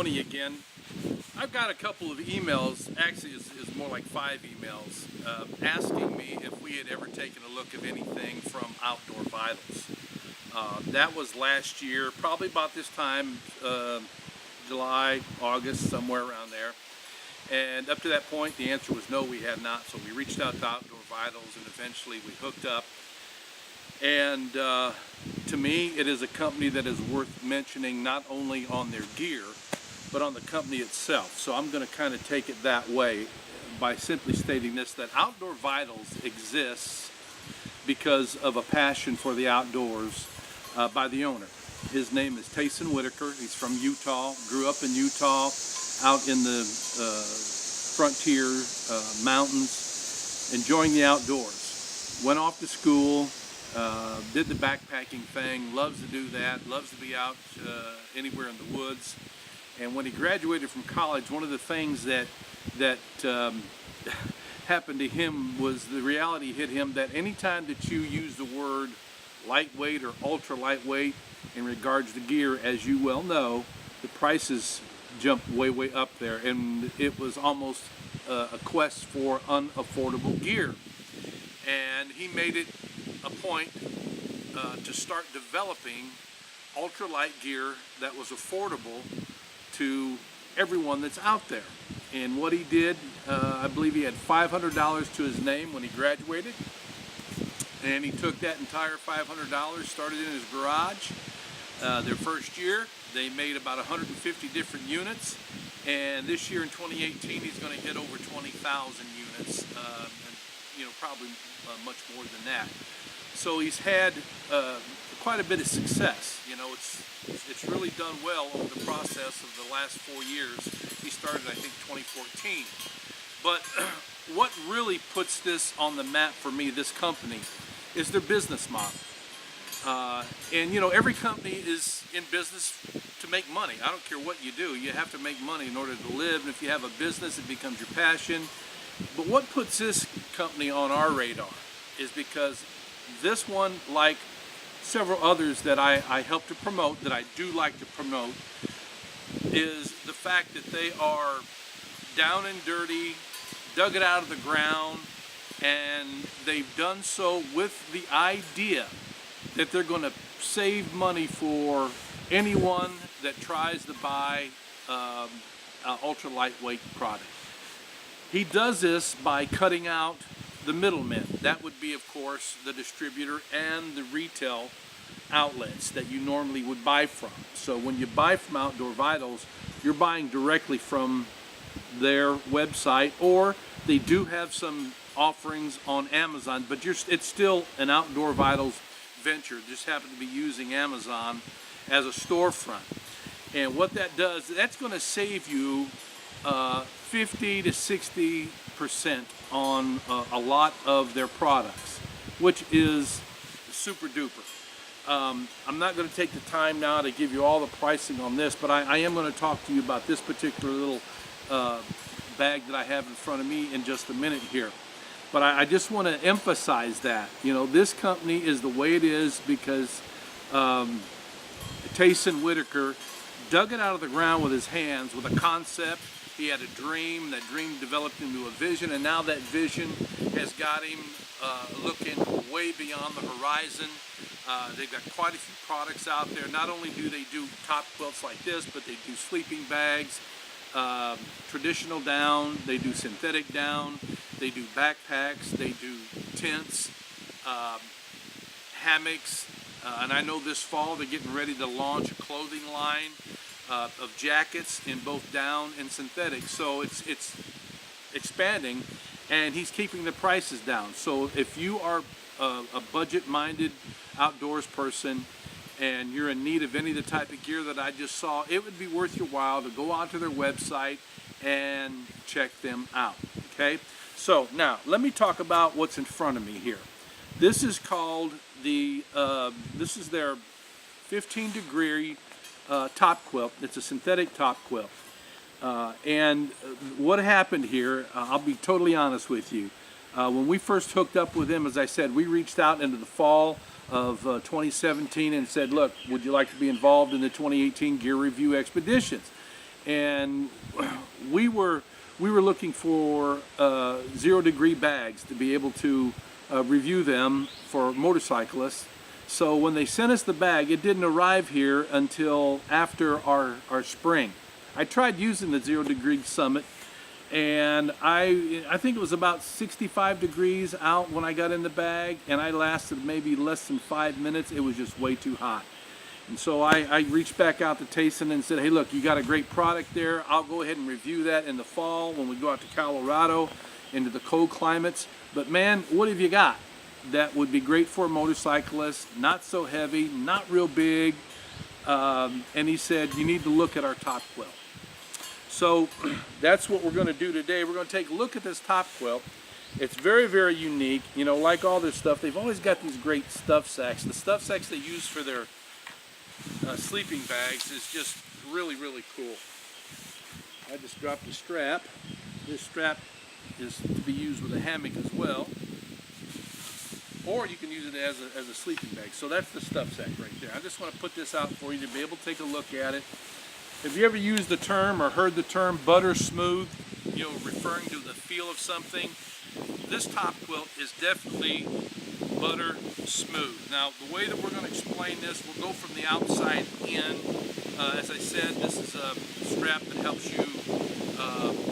Tony again. I've got a couple of emails, actually it's more like 5 emails, asking me if we had ever taken a look at anything from Outdoor Vitals. That was last year, probably about this time, July, August, somewhere around there. And up to that point, the answer was no, we had not. So we reached out to Outdoor Vitals and eventually we hooked up. And to me, it is a company that is worth mentioning not only on their gear, but on the company itself. So I'm going to kind of take it that way by simply stating this, that Outdoor Vitals exists because of a passion for the outdoors by the owner. His name is Tayson Whitaker. He's from Utah, grew up in Utah, out in the frontier mountains, enjoying the outdoors. Went off to school, did the backpacking thing, loves to do that, loves to be out anywhere in the woods. And when he graduated from college, one of the things that happened to him was the reality hit him that anytime that you use the word lightweight or ultra lightweight in regards to gear, as you well know, the prices jumped way up there, and it was almost a quest for unaffordable gear. And he made it a point to start developing ultralight gear that was affordable to everyone that's out there. And what he did, I believe he had $500 to his name when he graduated, and he took that entire $500, started in his garage. Their first year, they made about 150 different units, and this year in 2018, he's going to hit over 20,000 units, and probably much more than that. So he's had quite a bit of success. It's really done well over the process of the last 4 years. He started, I think, 2014. But what really puts this on the map for me, this company, is their business model. And every company is in business to make money. I don't care what you do, you have to make money in order to live. And if you have a business, it becomes your passion. But what puts this company on our radar is because this one, like several others that I help to promote, that I do like to promote, is the fact that they are down and dirty, dug it out of the ground, and they've done so with the idea that they're going to save money for anyone that tries to buy an ultra lightweight product. He does this by cutting out the middlemen. That would be, of course, the distributor and the retail outlets that you normally would buy from. So when you buy from Outdoor Vitals, you're buying directly from their website, or they do have some offerings on Amazon, but it's still an Outdoor Vitals venture. Just happen to be using Amazon as a storefront. And what that does, that's going to save you 50 to 60% on a lot of their products, which is super duper. I'm not going to take the time now to give you all the pricing on this, but I am going to talk to you about this particular little bag that I have in front of me in just a minute here. But I just want to emphasize that, this company is the way it is because Tayson Whitaker dug it out of the ground with his hands, with a concept. He had a dream, that dream developed into a vision, and now that vision has got him looking way beyond the horizon. They've got quite a few products out there. Not only do they do top quilts like this, but they do sleeping bags, traditional down, they do synthetic down, they do backpacks, they do tents, hammocks, and I know this fall they're getting ready to launch a clothing line of jackets in both down and synthetic. So it's expanding, and he's keeping the prices down. So if you are a budget-minded outdoors person and you're in need of any of the type of gear that I just saw, it would be worth your while to go onto their website and check them out. Okay, so now let me talk about what's in front of me here. This is called this is their 15-degree top quilt. It's a synthetic top quilt. And what happened here, I'll be totally honest with you. When we first hooked up with them, as I said, we reached out into the fall of 2017 and said, look, would you like to be involved in the 2018 gear review expeditions? and we were looking for 0-degree bags to be able to review them for motorcyclists. So when they sent us the bag, it didn't arrive here until after our spring. I tried using the 0-degree Summit, and I think it was about 65 degrees out when I got in the bag, and I lasted maybe less than 5 minutes. It was just way too hot. And so I reached back out to Tayson and said, hey, look, you got a great product there. I'll go ahead and review that in the fall when we go out to Colorado into the cold climates. But man, what have you got that would be great for a motorcyclist, not so heavy, not real big? And he said, you need to look at our Topquilt. So that's what we're going to do today. We're going to take a look at this Topquilt. It's very, very unique. You know, like all this stuff, they've always got these great stuff sacks. The stuff sacks they use for their sleeping bags is just really, really cool. I just dropped a strap. This strap is to be used with a hammock as well, or you can use it as a sleeping bag. So that's the stuff sack right there. I just want to put this out for you to be able to take a look at it. Have you ever used the term or heard the term butter smooth, you know, referring to the feel of something? This Topquilt is definitely butter smooth. Now, the way that we're going to explain this, we'll go from the outside in. As I said, this is a strap that helps you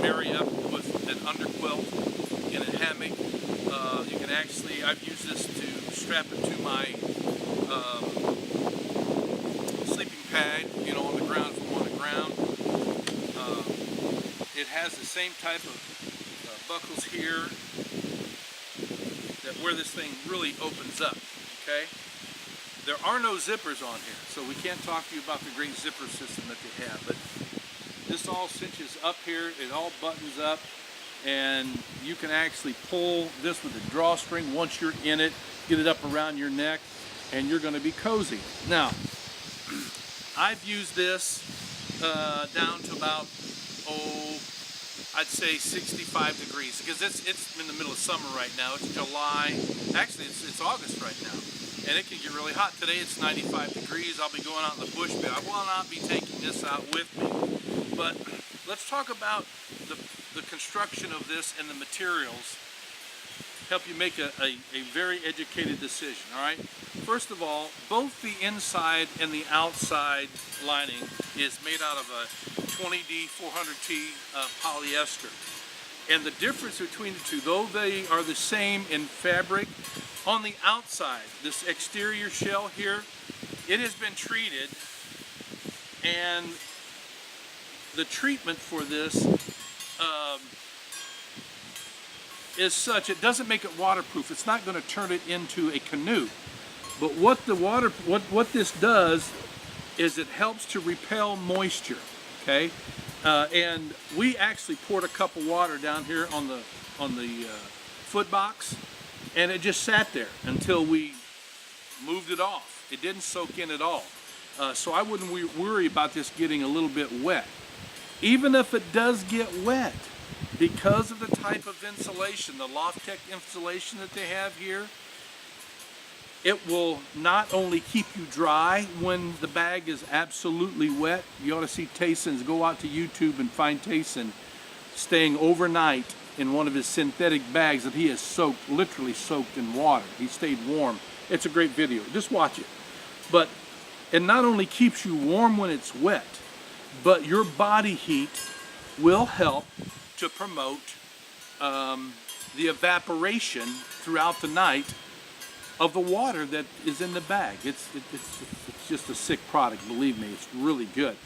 marry up with an underquilt in a hammock. You can actually, I've used this to strap it to my sleeping pad, you know, on the ground if I'm on the ground. It has the same type of buckles here that where this thing really opens up, okay? There are no zippers on here, so we can't talk to you about the great zipper system that they have, but this all cinches up here, it all buttons up, and you can actually pull this with a drawstring once you're in it, get it up around your neck, and you're going to be cozy. Now, I've used this down to about, I'd say 65 degrees, because it's in the middle of summer right now. It's July, actually it's August right now, and it can get really hot. Today it's 95 degrees. I'll be going out in the bush, but I will not be taking this out with me. But let's talk about the construction of this and the materials. Help you make a very educated decision, all right? First of all, both the inside and the outside lining is made out of a 20D 400T polyester. And the difference between the two, though they are the same in fabric, on the outside, this exterior shell here, it has been treated, and the treatment for this is such, it doesn't make it waterproof. It's not going to turn it into a canoe. But what this does is it helps to repel moisture, okay? And we actually poured a cup of water down here on the foot box, and it just sat there until we moved it off. It didn't soak in at all. So I wouldn't worry about this getting a little bit wet. Even if it does get wet, because of the type of insulation, the Loft-Tech insulation that they have here, it will not only keep you dry when the bag is absolutely wet. You ought to see Tayson's, go out to YouTube and find Tayson staying overnight in one of his synthetic bags that he has soaked, literally soaked in water. He stayed warm. It's a great video. Just watch it. But it not only keeps you warm when it's wet, but your body heat will help to promote the evaporation throughout the night of the water that is in the bag. It's just a sick product, believe me. It's really good.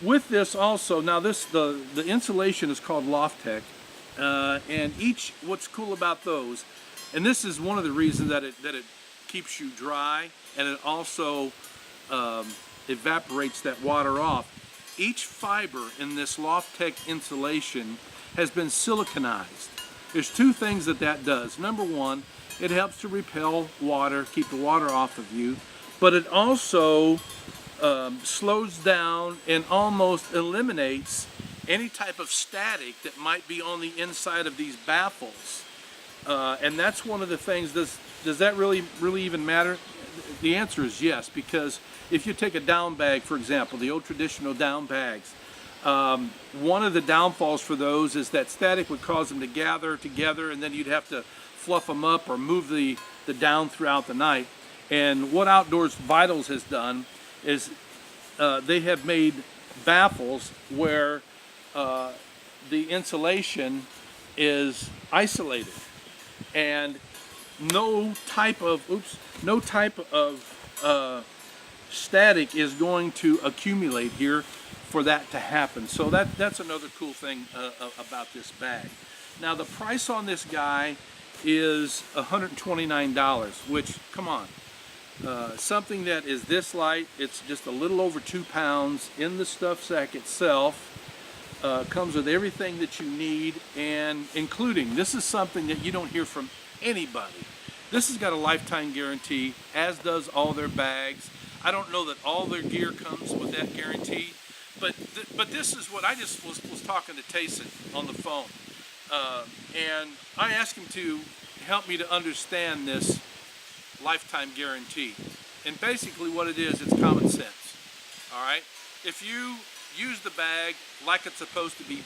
With this also, now the insulation is called Loft-Tech, and what's cool about those, and this is one of the reasons that it keeps you dry, and it also evaporates that water off. Each fiber in this Loft-Tech insulation has been siliconized. There's two things that does. Number one, it helps to repel water, keep the water off of you, but it also slows down and almost eliminates any type of static that might be on the inside of these baffles. And that's one of the things, does that really even matter? The answer is yes, because if you take a down bag, for example, the old traditional down bags, one of the downfalls for those is that static would cause them to gather together, and then you'd have to fluff them up or move the down throughout the night. And what Outdoors Vitals has done is they have made baffles where the insulation is isolated, and no type of static is going to accumulate here for that to happen. So that's another cool thing about this bag. Now the price on this guy is $129, which, come on, something that is this light, it's just a little over 2 pounds in the stuff sack itself. Comes with everything that you need, and including, this is something that you don't hear from anybody. This has got a lifetime guarantee, as does all their bags. I don't know that all their gear comes with that guarantee, but this is what I just was talking to Tayson on the phone, and I asked him to help me to understand this lifetime guarantee. And basically what it is, it's common sense. All right, if you use the bag like it's supposed to be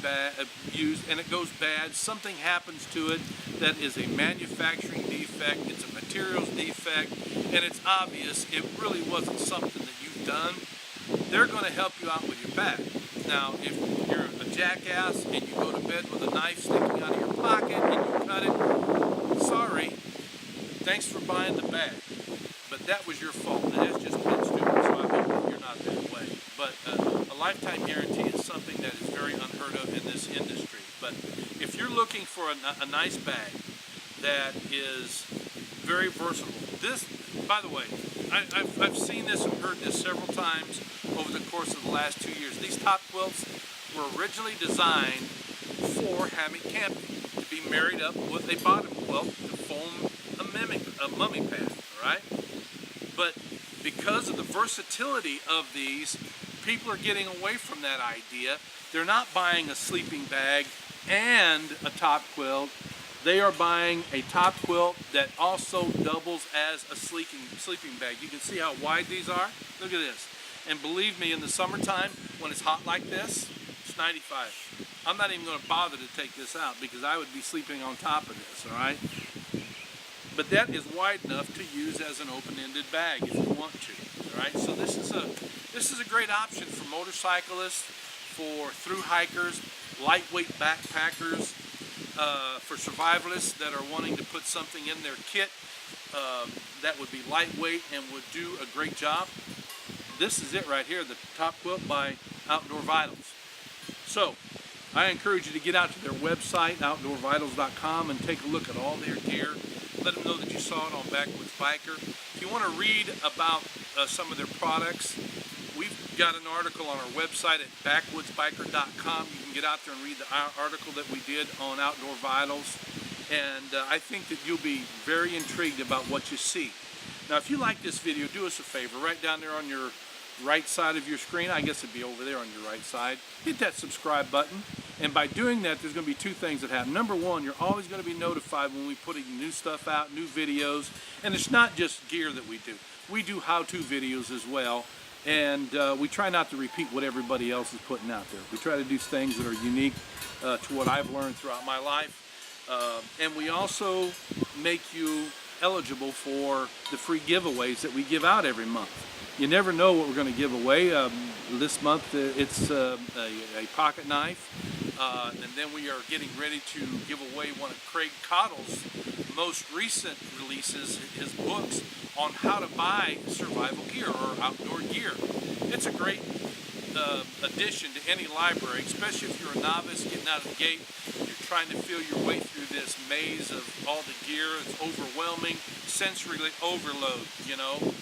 used and it goes bad, something happens to it that is a manufacturing defect, it's a materials defect, and it's obvious it really wasn't something that you've done, they're going to help you out with your bag. Now, if you're a jackass and you go to bed with a knife sticking out of your pocket and you cut it, sorry, thanks for buying the bag, but that was your fault, and that's just plain stupid, so I hope that you're not that way. But a lifetime guarantee is something that is very unheard of in this industry. But if you're looking for a nice bag that is very versatile, this, by the way, I've seen this and heard this several times over the course of the last 2 years. These Topquilts were originally designed for hammock camping, to be married up with a bottom quilt to form a mummy pad, all right? But because of the versatility of these, people are getting away from that idea. They're not buying a sleeping bag and a top quilt. They are buying a top quilt that also doubles as a sleeping bag. You can see how wide these are. Look at this. And believe me, in the summertime, when it's hot like this, it's 95. I'm not even going to bother to take this out because I would be sleeping on top of this, all right? But that is wide enough to use as an open-ended bag if you want to, all right? So this is a great option for motorcyclists, for thru hikers, lightweight backpackers, for survivalists that are wanting to put something in their kit that would be lightweight and would do a great job. This is it right here, the Topquilt by Outdoor Vitals. So I encourage you to get out to their website, outdoorvitals.com, and take a look at all their gear. Let them know that you saw it on Backwoods Biker. If you want to read about some of their products, we've got an article on our website at backwoodsbiker.com. You can get out there and read the article that we did on Outdoor Vitals, and I think that you'll be very intrigued about what you see. Now, if you like this video, do us a favor, right down there on your right side of your screen, I guess it'd be over there on your right side, hit that subscribe button. And by doing that, there's going to be 2 things that happen. Number 1, you're always going to be notified when we put new stuff out, new videos. And it's not just gear that we do. We do how-to videos as well. And we try not to repeat what everybody else is putting out there. We try to do things that are unique to what I've learned throughout my life. And we also make you eligible for the free giveaways that we give out every month. You never know what we're going to give away. This month it's a pocket knife. And then we are getting ready to give away one of Craig Cottle's most recent releases, his books on how to buy survival gear or outdoor gear. It's a great addition to any library, especially if you're a novice getting out of the gate. You're trying to feel your way through this maze of all the gear. It's overwhelming, sensory overload, you know.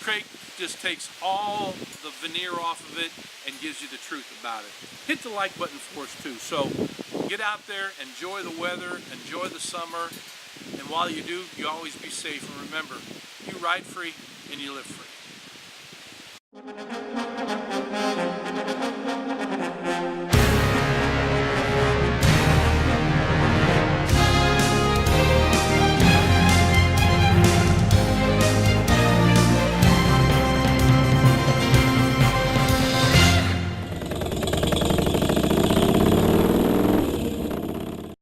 Craig just takes all the veneer off of it and gives you the truth about it. Hit the like button for us too. So get out there, enjoy the weather, enjoy the summer, and while you do, you always be safe. And remember, you ride free and you live free.